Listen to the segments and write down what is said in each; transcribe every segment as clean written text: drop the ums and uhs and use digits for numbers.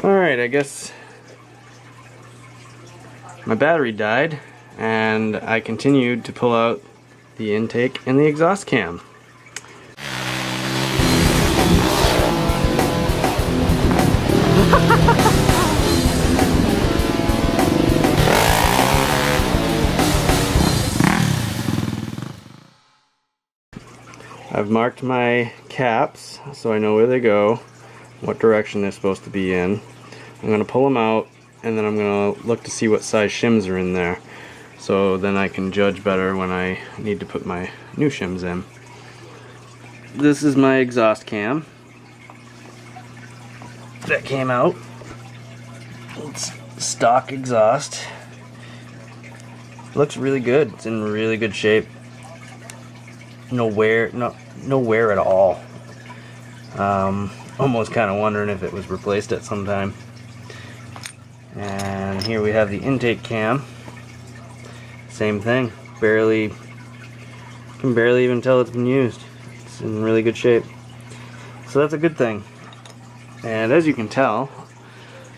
Alright, I guess my battery died and I continued to pull out the intake and the exhaust cam. I've marked my caps so I know where they go, what direction they're supposed to be in. I'm going to pull them out and then I'm going to look to see what size shims are in there, so then I can judge better when I need to put my new shims in. This is my exhaust cam that came out. It's stock exhaust. Looks really good. It's in really good shape. No wear at all. Almost kind of wondering if it was replaced at some time. And here we have the intake cam. Same thing. Can barely even tell it's been used. It's in really good shape. So that's a good thing. And as you can tell,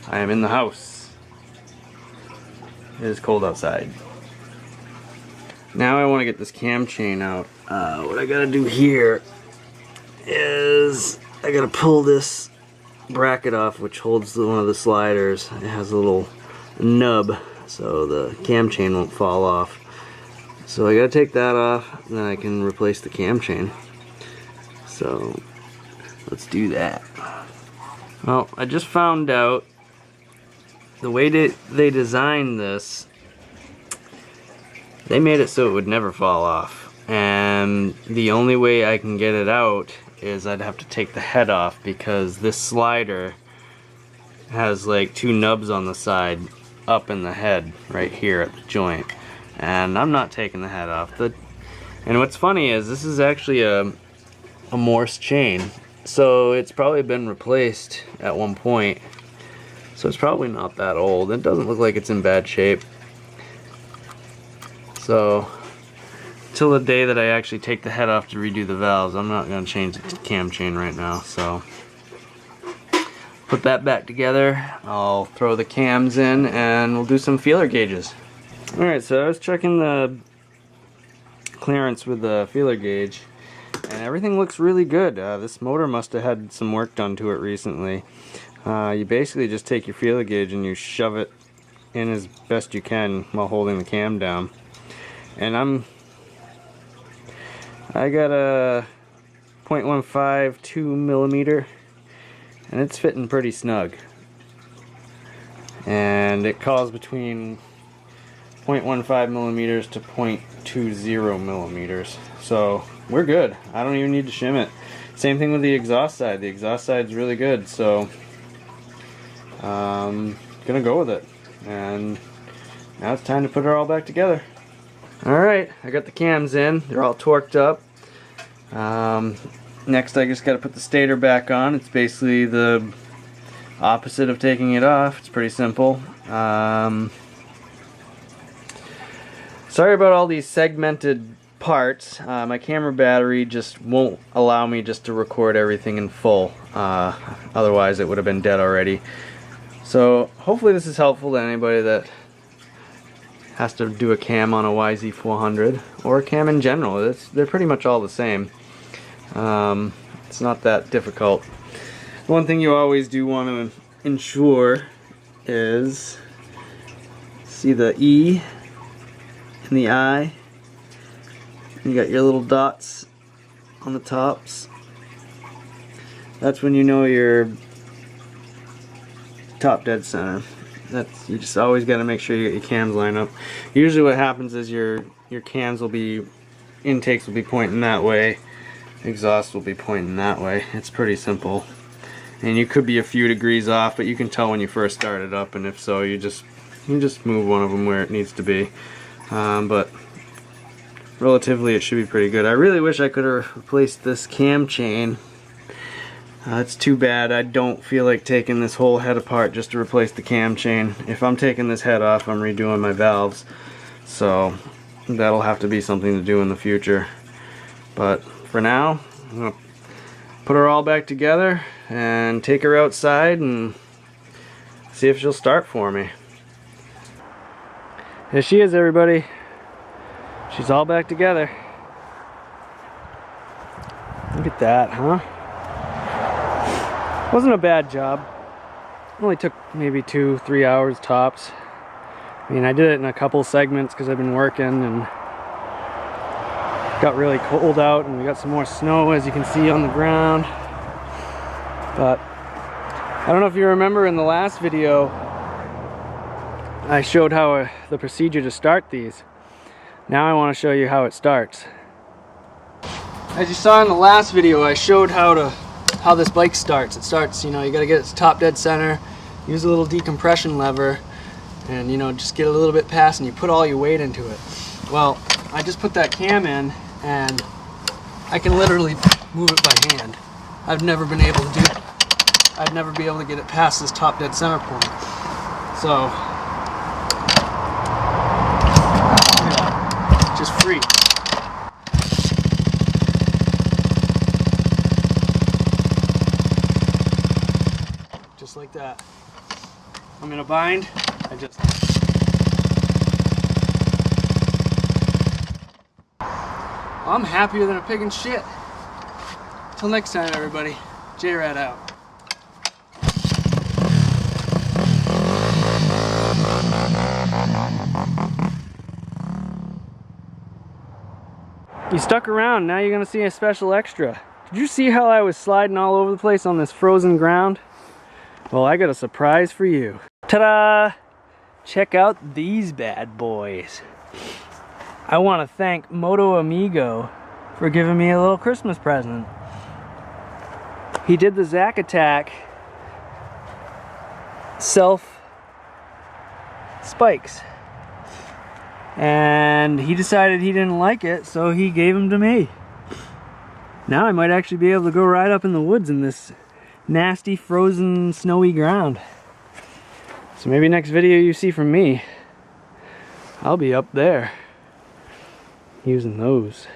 I am in the house. It is cold outside. Now I want to get this cam chain out. What I gotta do here is I gotta pull this bracket off, which holds one of the sliders. It has a little nub so the cam chain won't fall off. So I gotta take that off, and then I can replace the cam chain. So let's do that. Well, I just found out the way they designed this, they made it so it would never fall off. And the only way I can get it out is I'd have to take the head off, because this slider has like two nubs on the side up in the head right here at the joint, and I'm not taking the head off. And what's funny is this is actually a Morse chain, so it's probably been replaced at one point, so it's probably not that old. It doesn't look like it's in bad shape. So till the day that I actually take the head off to redo the valves, I'm not going to change the cam chain right now. So put that back together, I'll throw the cams in, and we'll do some feeler gauges. Alright, so I was checking the clearance with the feeler gauge, and everything looks really good. This motor must have had some work done to it recently. You basically just take your feeler gauge and you shove it in as best you can while holding the cam down. And I got a 0.15 2mm, and it's fitting pretty snug. And it calls between 0.15mm to 0.20mm. So we're good. I don't even need to shim it. Same thing with the exhaust side. The exhaust side's really good, so gonna go with it. And now it's time to put it all back together. Alright, I got the cams in. They're all torqued up. Next I just got to put the stator back on. It's basically the opposite of taking it off. It's pretty simple. Sorry about all these segmented parts. My camera battery just won't allow me just to record everything in full. Otherwise it would have been dead already. So hopefully this is helpful to anybody that has to do a cam on a YZ400 or a cam in general. They're pretty much all the same. It's not that difficult. One thing you always do want to ensure is, see the E and the I, you got your little dots on the tops. That's when you know you're top dead center. You just always got to make sure you get your cams lined up. Usually what happens is your cams will be, intakes will be pointing that way, exhaust will be pointing that way. It's pretty simple. And you could be a few degrees off, but you can tell when you first start it up, and if so, you just move one of them where it needs to be. But relatively it should be pretty good. I really wish I could have replaced this cam chain. It's too bad. I don't feel like taking this whole head apart just to replace the cam chain. If I'm taking this head off, I'm redoing my valves. So that'll have to be something to do in the future. But for now, I'm going to put her all back together and take her outside and See if she'll start for me. There she is, everybody. She's all back together. Look at that, huh? Wasn't a bad job. Only took maybe 2-3 hours tops. I mean, I did it in a couple segments because I've been working and got really cold out, and we got some more snow, as you can see, on the ground. But I don't know if you remember in the last video I showed how the procedure to start these. Now I want to show you how it starts. As you saw in the last video, I showed how this bike starts. It starts, you know, you got to get its top dead center, use a little decompression lever, and, you know, just get a little bit past, and you put all your weight into it. Well, I just put that cam in, and I can literally move it by hand. I'd never be able to get it past this top dead center point. So, yeah, just free. Just like that. I'm in a bind. I'm happier than a pig in shit. Till next time, everybody. J-Rad out. You stuck around, now you're gonna see a special extra. Did you see how I was sliding all over the place on this frozen ground? Well, I got a surprise for you. Ta-da! Check out these bad boys. I want to thank Moto Amigo for giving me a little Christmas present. He did the Zack Attack self spikes, and he decided he didn't like it, so he gave them to me. Now I might actually be able to go ride up in the woods in this nasty frozen snowy ground. So maybe next video you see from me, I'll be up there using those.